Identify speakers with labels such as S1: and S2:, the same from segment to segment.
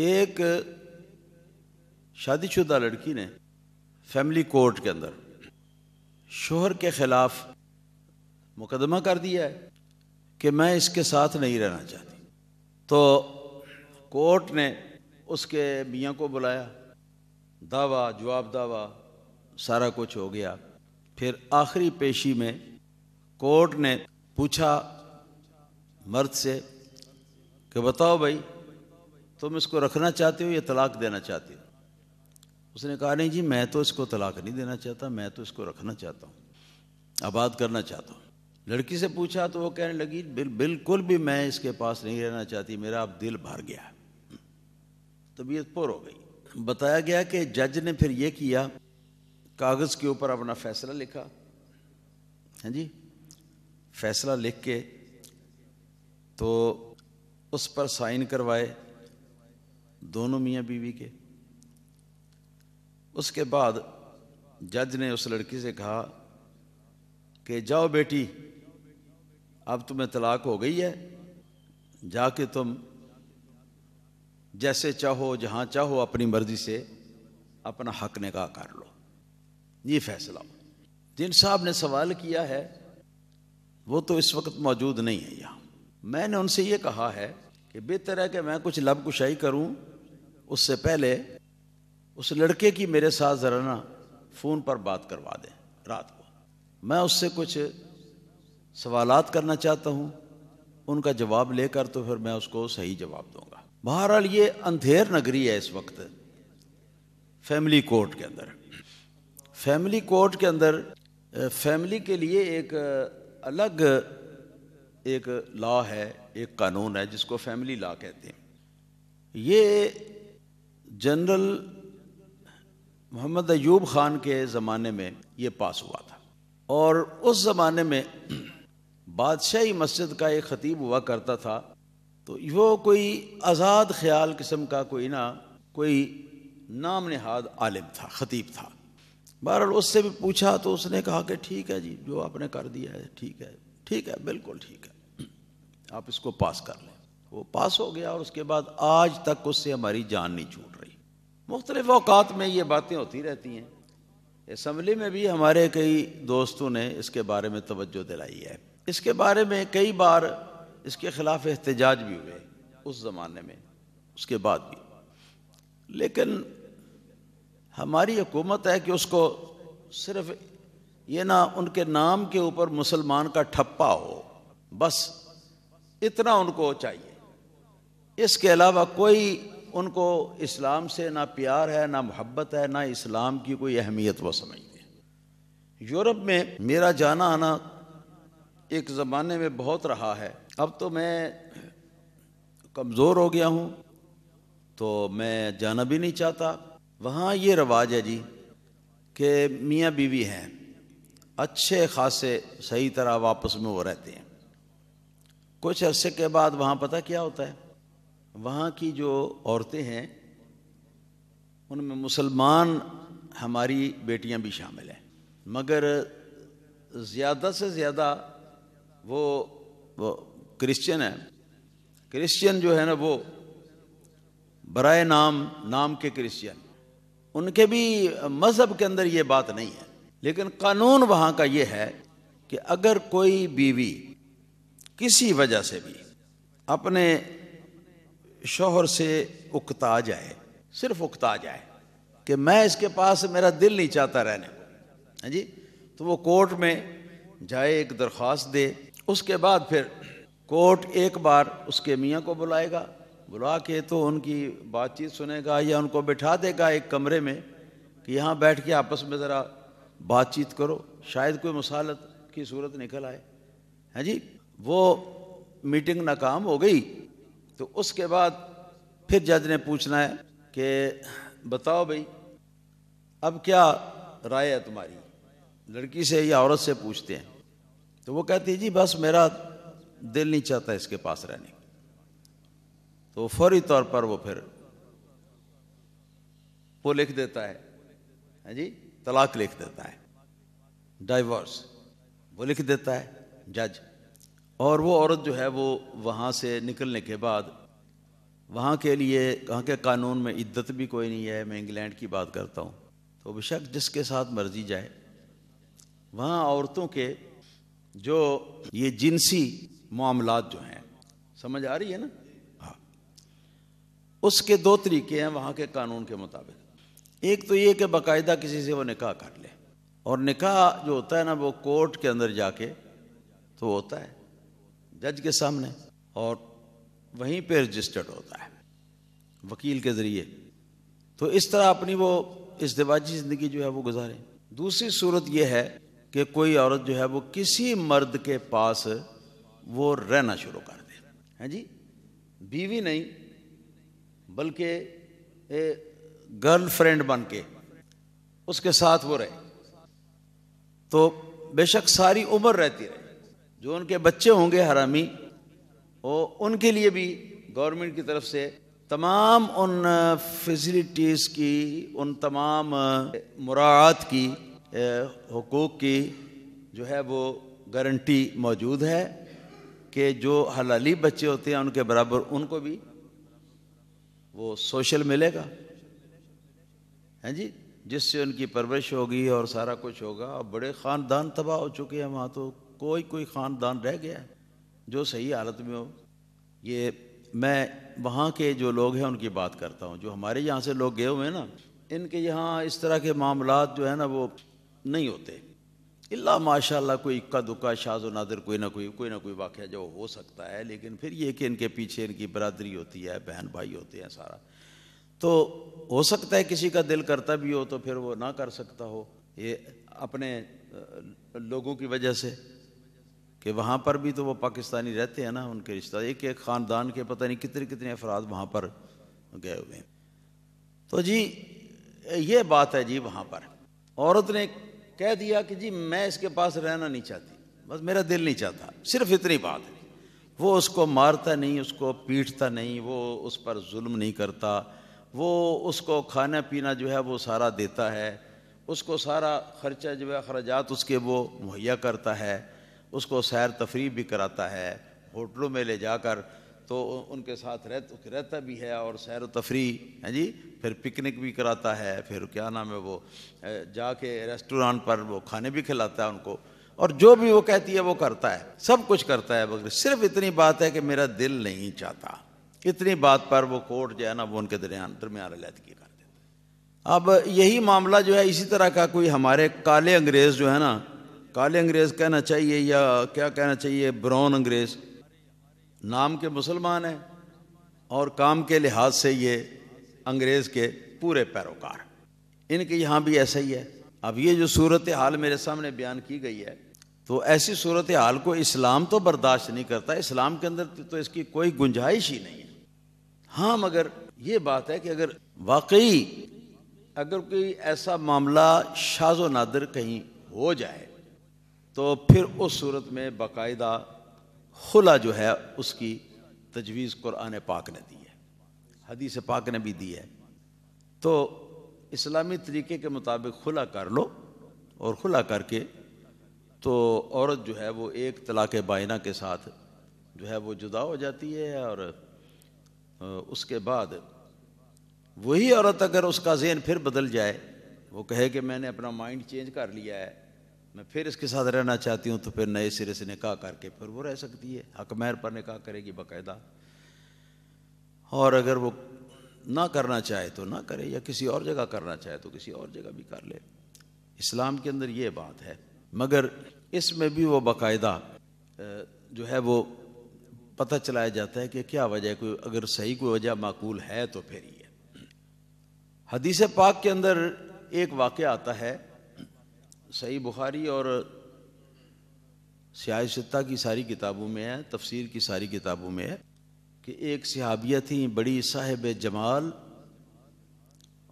S1: ایک شادی شدہ لڑکی نے فیملی کورٹ کے اندر شوہر کے خلاف مقدمہ کر دیا ہے کہ میں اس کے ساتھ نہیں رہنا چاہتی. تو کورٹ نے اس کے میاں کو بلایا، دعویٰ جواب دعویٰ سارا کچھ ہو گیا. پھر آخری پیشی میں کورٹ نے پوچھا مرد سے کہ بتاؤ بھائی تم اس کو رکھنا چاہتے ہو یا طلاق دینا چاہتے ہو؟ اس نے کہا نہیں جی میں تو اس کو طلاق نہیں دینا چاہتا، میں تو اس کو رکھنا چاہتا ہوں، آباد کرنا چاہتا ہوں. لڑکی سے پوچھا تو وہ کہنے لگی بالکل بھی میں اس کے پاس نہیں رہنا چاہتی، میرا اب دل بھر گیا. طبیعت پر ہو گئی. بتایا گیا کہ جج نے پھر یہ کیا، کاغذ کے اوپر اپنا فیصلہ لکھا. ہاں جی، فیصلہ لکھ کے تو اس پر سائن کروائے دونوں میاں بیوی کے. اس کے بعد جج نے اس لڑکی سے کہا کہ جاؤ بیٹی اب تمہیں طلاق ہو گئی ہے، جا کے تم جیسے چاہو جہاں چاہو اپنی مرضی سے اپنا حق نکاح کر لو. یہ فیصلہ. جن صاحب نے سوال کیا ہے وہ تو اس وقت موجود نہیں ہے یہاں. میں نے ان سے یہ کہا ہے کہ بہتر ہے کہ میں کچھ لب کشائی کروں، اس سے پہلے اس لڑکے کی میرے ساتھ ذرا نا فون پر بات کروا دیں رات کو. میں اس سے کچھ سوالات کرنا چاہتا ہوں، ان کا جواب لے کر تو پھر میں اس کو صحیح جواب دوں گا. بہرحال یہ اندھیر نگری ہے اس وقت فیملی کورٹ کے اندر. فیملی کورٹ کے اندر فیملی کے لیے ایک الگ ایک لا ہے، ایک قانون ہے جس کو فیملی لا کہتے ہیں. یہ جنرل محمد ایوب خان کے زمانے میں یہ پاس ہوا تھا، اور اس زمانے میں بادشاہی مسجد کا ایک خطیب ہوا کرتا تھا. تو وہ کوئی آزاد خیال قسم کا کوئی نام نہاد عالم تھا، خطیب تھا. بہرحال اس سے بھی پوچھا تو اس نے کہا کہ ٹھیک ہے جی جو آپ نے کر دیا ہے ٹھیک ہے، ٹھیک ہے، بالکل ٹھیک ہے، آپ اس کو پاس کر لیں. وہ پاس ہو گیا اور اس کے بعد آج تک اس سے ہماری جان نہیں چھوٹ رہی. مختلف اوقات میں یہ باتیں ہوتی رہتی ہیں. اسمبلی میں بھی ہمارے کئی دوستوں نے اس کے بارے میں توجہ دلائی ہے. اس کے بارے میں کئی بار اس کے خلاف احتجاج بھی ہوئے اس زمانے میں، اس کے بعد بھی. لیکن ہماری حکومت ہے کہ اس کو صرف یہ نہ ان کے نام کے اوپر مسلمان کا ٹھپا ہو، بس اتنا ان کو چاہیے. اس کے علاوہ کوئی ان کو اسلام سے نہ پیار ہے، نہ محبت ہے، نہ اسلام کی کوئی اہمیت وہ سمجھتے ہیں. یورپ میں میرا جانا آنا ایک زمانے میں بہت رہا ہے. اب تو میں کمزور ہو گیا ہوں تو میں جانا بھی نہیں چاہتا. وہاں یہ رواج ہے جی کہ میاں بیوی ہیں، اچھے خاصے صحیح طرح واپس میں وہ رہتے ہیں. کچھ عرصے کے بعد وہاں پتہ کیا ہوتا ہے، وہاں کی جو عورتیں ہیں ان میں مسلمان ہماری بیٹیاں بھی شامل ہیں، مگر زیادہ سے زیادہ وہ کرسچن ہیں. کرسچن جو ہے نا وہ برائے نام کے کرسچن، ان کے بھی مذہب کے اندر یہ بات نہیں ہے. لیکن قانون وہاں کا یہ ہے کہ اگر کوئی بیوی کسی وجہ سے بھی اپنے شوہر سے اکتا جائے، صرف اکتا جائے کہ میں اس کے پاس میرا دل نہیں چاہتا رہنے کو، ہاں جی، تو وہ کورٹ میں جائے، ایک درخواست دے. اس کے بعد پھر کورٹ ایک بار اس کے میاں کو بلائے گا، بلا کے تو ان کی بات چیت سنے گا یا ان کو بٹھا دے گا ایک کمرے میں کہ یہاں بیٹھ کے آپس میں ذرا بات چیت کرو، شاید کوئی مصالحت کی صورت نکل آئے. ہاں جی، وہ میٹنگ ناکام ہو گئی تو اس کے بعد پھر جج نے پوچھنا ہے کہ بتاؤ بھائی اب کیا رائے ہے تمہاری، لڑکی سے یا عورت سے پوچھتے ہیں. تو وہ کہتی ہے جی بس میرا دل نہیں چاہتا اس کے پاس رہنے کی. تو فوری طور پر وہ پھر وہ لکھ دیتا ہے، ہاں جی، طلاق لکھ دیتا ہے، ڈائیورس وہ لکھ دیتا ہے جج. اور وہ عورت جو ہے وہ وہاں سے نکلنے کے بعد وہاں کے لیے وہاں کے قانون میں عدت بھی کوئی نہیں ہے. میں انگلینڈ کی بات کرتا ہوں تو بے شک جس کے ساتھ مرضی جائے. وہاں عورتوں کے جو یہ جنسی معاملات جو ہیں, سمجھ آ رہی ہے نا, ہاں, اس کے دو طریقے ہیں وہاں کے قانون کے مطابق. ایک تو یہ کہ باقاعدہ کسی سے وہ نکاح کر لے, اور نکاح جو ہوتا ہے نا وہ کورٹ کے اندر جا کے تو ہوتا ہے جج کے سامنے, اور وہیں پہ رجسٹرڈ ہوتا ہے وکیل کے ذریعے. تو اس طرح اپنی وہ ازدواجی زندگی جو ہے وہ گزارے. دوسری صورت یہ ہے کہ کوئی عورت جو ہے وہ کسی مرد کے پاس وہ رہنا شروع کر دے, ہیں جی, بیوی نہیں بلکہ گرل فرینڈ بن کے اس کے ساتھ وہ رہے. تو بے شک ساری عمر رہتی رہے. جو ان کے بچے ہوں گے حرامی, وہ ان کے لیے بھی گورنمنٹ کی طرف سے تمام ان فیسلٹیز کی, ان تمام مراعات کی, حقوق کی جو ہے وہ گارنٹی موجود ہے کہ جو حلالی بچے ہوتے ہیں ان کے برابر ان کو بھی وہ سوشل ملے گا, ہیں جی, جس سے ان کی پرورش ہوگی اور سارا کچھ ہوگا. اور بڑے خاندان تباہ ہو چکے ہیں وہاں, تو کوئی خاندان رہ گیا ہے جو صحیح حالت میں ہو. یہ میں وہاں کے جو لوگ ہیں ان کی بات کرتا ہوں. جو ہمارے یہاں سے لوگ گئے ہوئے ہیں نا, ان کے یہاں اس طرح کے معاملات جو ہے نا وہ نہیں ہوتے, اللہ ماشاء اللہ کوئی اکا دکا شاذ و نادر کوئی نہ کوئی واقعہ جو ہو سکتا ہے. لیکن پھر یہ کہ ان کے پیچھے ان کی برادری ہوتی ہے, بہن بھائی ہوتے ہیں سارا. تو ہو سکتا ہے کسی کا دل کرتا بھی ہو تو پھر وہ نہ کر سکتا ہو, یہ اپنے لوگوں کی وجہ سے, کہ وہاں پر بھی تو وہ پاکستانی رہتے ہیں نا, ان کے رشتہ ایک خاندان کے پتہ نہیں کتنے افراد وہاں پر گئے ہوئے ہیں. تو جی یہ بات ہے جی. وہاں پر عورت نے کہہ دیا کہ جی میں اس کے پاس رہنا نہیں چاہتی, بس میرا دل نہیں چاہتا, صرف اتنی بات ہے. وہ اس کو مارتا نہیں, اس کو پیٹتا نہیں, وہ اس پر ظلم نہیں کرتا, وہ اس کو کھانا پینا جو ہے وہ سارا دیتا ہے, اس کو سارا خرچہ جو ہے اخراجات اس کے وہ مہیا کرتا ہے, اس کو سیر تفریح بھی کراتا ہے, ہوٹلوں میں لے جا کر تو ان کے ساتھ رہتا بھی ہے, اور سیر و تفریح ہے جی, پھر پکنک بھی کراتا ہے, پھر کیا نام ہے وہ جا کے ریسٹورانٹ پر وہ کھانے بھی کھلاتا ہے ان کو, اور جو بھی وہ کہتی ہے وہ کرتا ہے, سب کچھ کرتا ہے. مگر صرف اتنی بات ہے کہ میرا دل نہیں چاہتا. اتنی بات پر وہ کورٹ جو ہے نا وہ ان کے درمیان علیحدگی کر دیتا. اب یہی معاملہ جو ہے اسی طرح کا کوئی ہمارے کالے انگریز جو ہے نا, کالے انگریز کہنا چاہیے یا کیا کہنا چاہیے, براؤن انگریز, نام کے مسلمان ہیں اور کام کے لحاظ سے یہ انگریز کے پورے پیروکار. ان کے یہاں بھی ایسا ہی ہے. اب یہ جو صورتحال میرے سامنے بیان کی گئی ہے, تو ایسی صورتحال کو اسلام تو برداشت نہیں کرتا. اسلام کے اندر تو اس کی کوئی گنجائش ہی نہیں ہے. ہاں مگر یہ بات ہے کہ اگر واقعی اگر کوئی ایسا معاملہ شاذ و نادر کہیں ہو جائے تو پھر اس صورت میں باقاعدہ خلا جو ہے اس کی تجویز قرآن پاک نے دی ہے, حدیث پاک نے بھی دی ہے. تو اسلامی طریقے کے مطابق خلا کر لو, اور خلا کر کے تو عورت جو ہے وہ ایک طلاق بائنہ کے ساتھ جو ہے وہ جدا ہو جاتی ہے. اور اس کے بعد وہی عورت اگر اس کا ذہن پھر بدل جائے, وہ کہے کہ میں نے اپنا مائنڈ چینج کر لیا ہے, میں پھر اس کے ساتھ رہنا چاہتی ہوں, تو پھر نئے سرے سے نکاح کر کے پھر وہ رہ سکتی ہے. حق مہر پر نکاح کرے گی باقاعدہ. اور اگر وہ نہ کرنا چاہے تو نہ کرے, یا کسی اور جگہ کرنا چاہے تو کسی اور جگہ بھی کر لے. اسلام کے اندر یہ بات ہے. مگر اس میں بھی وہ باقاعدہ جو ہے وہ پتہ چلایا جاتا ہے کہ کیا وجہ ہے. کوئی اگر صحیح کوئی وجہ معقول ہے تو پھر یہ حدیث پاک کے اندر ایک واقعہ آتا ہے, صحیح بخاری اور سیاہ ستہ کی ساری کتابوں میں ہے, تفسیر کی ساری کتابوں میں ہے, کہ ایک صحابیہ تھیں بڑی صاحب جمال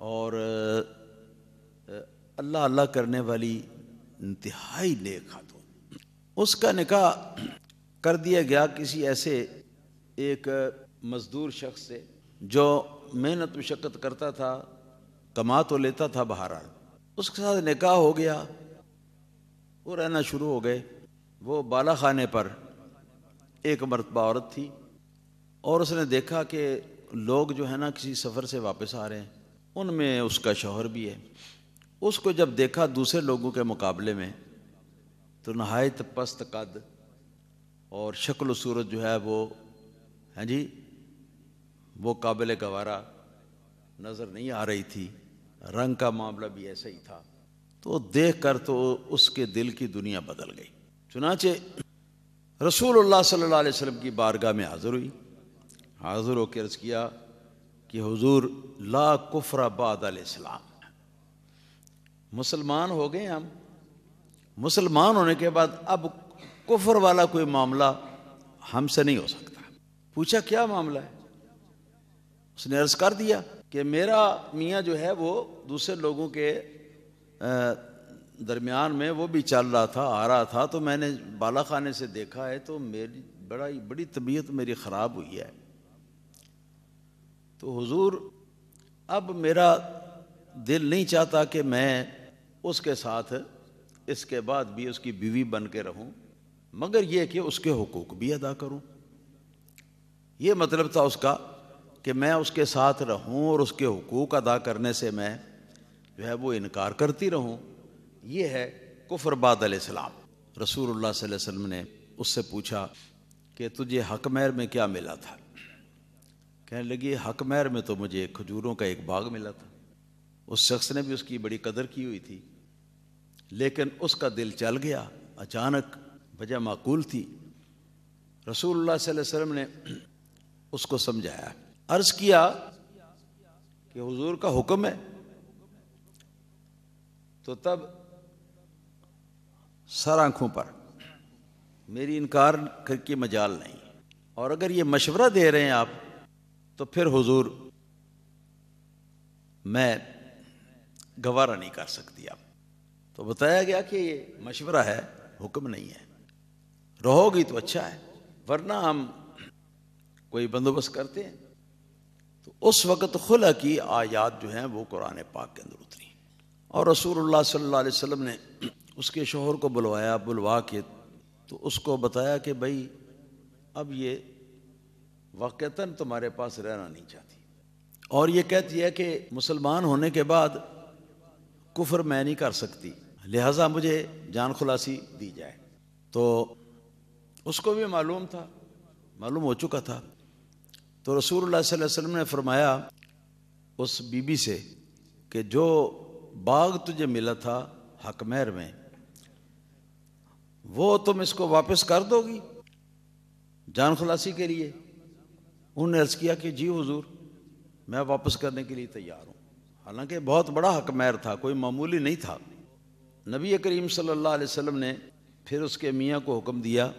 S1: اور اللہ اللہ کرنے والی انتہائی نیک خاتون. اس کا نکاح کر دیا گیا کسی ایسے ایک مزدور شخص سے جو محنت مشقت کرتا تھا, کما تو لیتا تھا بہرحال. اس کے ساتھ نکاح ہو گیا, وہ رہنا شروع ہو گئے. وہ بالا خانے پر ایک مرتبہ عورت تھی, اور اس نے دیکھا کہ لوگ جو ہے نا کسی سفر سے واپس آ رہے ہیں، ان میں اس کا شوہر بھی ہے. اس کو جب دیکھا دوسرے لوگوں کے مقابلے میں تو نہایت پست قد اور شکل و صورت جو ہے وہ وہ قابل گوارا نظر نہیں آ رہی تھی، رنگ کا معاملہ بھی ایسا ہی تھا. تو دیکھ کر تو اس کے دل کی دنیا بدل گئی. چنانچہ رسول اللہ صلی اللہ علیہ وسلم کی بارگاہ میں حاضر ہوئی. حاضر ہو کے عرض کیا کہ حضور لا کفر بعد الاسلام، مسلمان ہو گئے ہم، مسلمان ہونے کے بعد اب کفر والا کوئی معاملہ ہم سے نہیں ہو سکتا. پوچھا کیا معاملہ ہے؟ اس نے عرض کر دیا کہ میرا میاں جو ہے وہ دوسرے لوگوں کے درمیان میں وہ بھی چل رہا تھا، آ رہا تھا، تو میں نے بالا خانے سے دیکھا ہے تو میری بڑی طبیعت میری خراب ہوئی ہے. تو حضور اب میرا دل نہیں چاہتا کہ میں اس کے ساتھ اس کے بعد بھی اس کی بیوی بن کے رہوں، مگر یہ کہ اس کے حقوق بھی ادا کروں. یہ مطلب تھا اس کا کہ میں اس کے ساتھ رہوں اور اس کے حقوق ادا کرنے سے میں جو ہے وہ انکار کرتی رہوں. یہ ہے کفر بعد الاسلام. رسول اللہ صلی اللہ علیہ وسلم نے اس سے پوچھا کہ تجھے حق مہر میں کیا ملا تھا؟ کہنے لگی حق مہر میں تو مجھے کھجوروں کا ایک باغ ملا تھا. اس شخص نے بھی اس کی بڑی قدر کی ہوئی تھی، لیکن اس کا دل چل گیا اچانک، وجہ معقول تھی. رسول اللہ صلی اللہ علیہ وسلم نے اس کو سمجھایا، عرض کیا کہ حضور کا حکم ہے. تو تب سر آنکھوں پر، میری انکار کی مجال نہیں، اور اگر یہ مشورہ دے رہے ہیں آپ تو پھر حضور میں گوارا نہیں کر سکتی. آپ تو بتایا گیا کہ یہ مشورہ ہے، حکم نہیں ہے. رہو گی تو اچھا ہے، ورنہ ہم کوئی بندوبست کرتے ہیں. تو اس وقت خلا کی آیات جو ہیں وہ قرآن پاک کے اندر اتری، اور رسول اللہ صلی اللہ علیہ وسلم نے اس کے شوہر کو بلوا کے تو اس کو بتایا کہ بھائی اب یہ واقعتاً تمہارے پاس رہنا نہیں چاہتی، اور یہ کہتی ہے کہ مسلمان ہونے کے بعد کفر میں نہیں کر سکتی، لہٰذا مجھے جان خلاصی دی جائے. تو اس کو بھی معلوم ہو چکا تھا. تو رسول اللہ صلی اللہ علیہ وسلم نے فرمایا اس بی بی سے کہ جو باغ تجھے ملا تھا حق مہر میں، وہ تم اس کو واپس کر دو گی جان خلاصی کے لیے؟ انہوں نے عرض کیا کہ جی حضور، میں واپس کرنے کے لیے تیار ہوں. حالانکہ بہت بڑا حق مہر تھا، کوئی معمولی نہیں تھا. نبی کریم صلی اللہ علیہ وسلم نے پھر اس کے میاں کو حکم دیا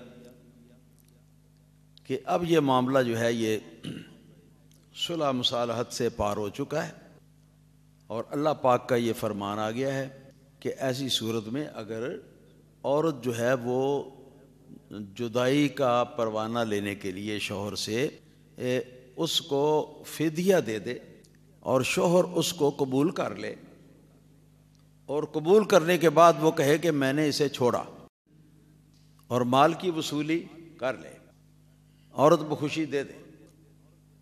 S1: کہ اب یہ معاملہ جو ہے یہ صلح مصالحت سے پار ہو چکا ہے، اور اللہ پاک کا یہ فرمان آ گیا ہے کہ ایسی صورت میں اگر عورت جو ہے وہ جدائی کا پروانہ لینے کے لیے شوہر سے اس کو فدیہ دے دے اور شوہر اس کو قبول کر لے، اور قبول کرنے کے بعد وہ کہے کہ میں نے اسے چھوڑا اور مال کی وصولی کر لے، عورت بخوشی دے دے،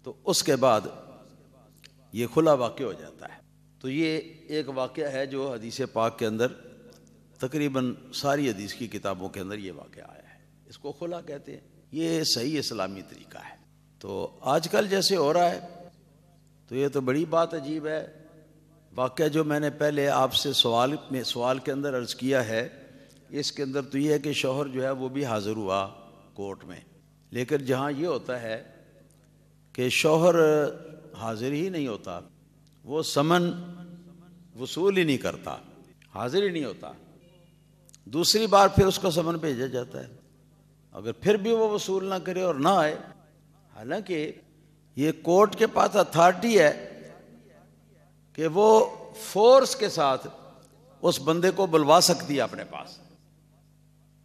S1: تو اس کے بعد یہ خلا واقع ہو جاتا ہے. تو یہ ایک واقعہ ہے جو حدیث پاک کے اندر تقریباً ساری حدیث کی کتابوں کے اندر یہ واقعہ آیا ہے. اس کو خلا کہتے ہیں. یہ صحیح اسلامی طریقہ ہے. تو آج کل جیسے ہو رہا ہے تو یہ تو بڑی بات عجیب ہے. واقعہ جو میں نے پہلے آپ سے سوال کے اندر عرض کیا ہے، اس کے اندر تو یہ ہے کہ شوہر جو ہے وہ بھی حاضر ہوا کورٹ میں، لیکن جہاں یہ ہوتا ہے کہ شوہر حاضر ہی نہیں ہوتا، وہ سمن وصول ہی نہیں کرتا، حاضر ہی نہیں ہوتا، دوسری بار پھر اس کو سمن بھیجا جاتا ہے. اگر پھر بھی وہ وصول نہ کرے اور نہ آئے، حالانکہ یہ کورٹ کے پاس اتھارٹی ہے کہ وہ فورس کے ساتھ اس بندے کو بلوا سکتی ہے اپنے پاس،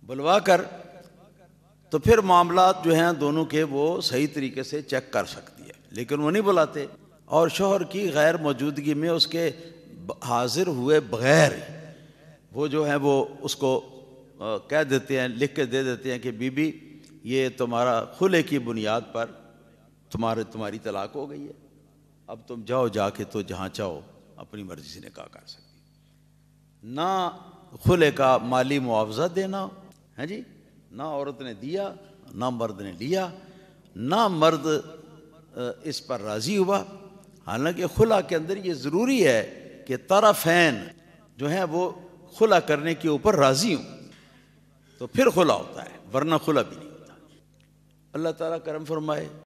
S1: بلوا کر تو پھر معاملات جو ہیں دونوں کے وہ صحیح طریقے سے چیک کر سکتی ہے. لیکن وہ نہیں بلاتے، اور شوہر کی غیر موجودگی میں اس کے حاضر ہوئے بغیر وہ جو ہیں وہ اس کو کہہ دیتے ہیں، لکھ کے دے دیتے ہیں کہ بی بی یہ تمہارا خلے کی بنیاد پر تمہاری طلاق ہو گئی ہے، اب تم جاؤ، جا کے تو جہاں چاہو اپنی مرضی سے نکاح کر سکتی۔ نہ خلع کا مالی معاوضہ دینا ہے جی، نہ عورت نے دیا نہ مرد نے لیا، نہ مرد اس پر راضی ہوا۔ حالانکہ خلع کے اندر یہ ضروری ہے کہ طرفین جو ہیں وہ خلع کرنے کے اوپر راضی ہوں تو پھر خلع ہوتا ہے، ورنہ خلع بھی نہیں ہوتا۔ اللہ تعالیٰ کرم فرمائے۔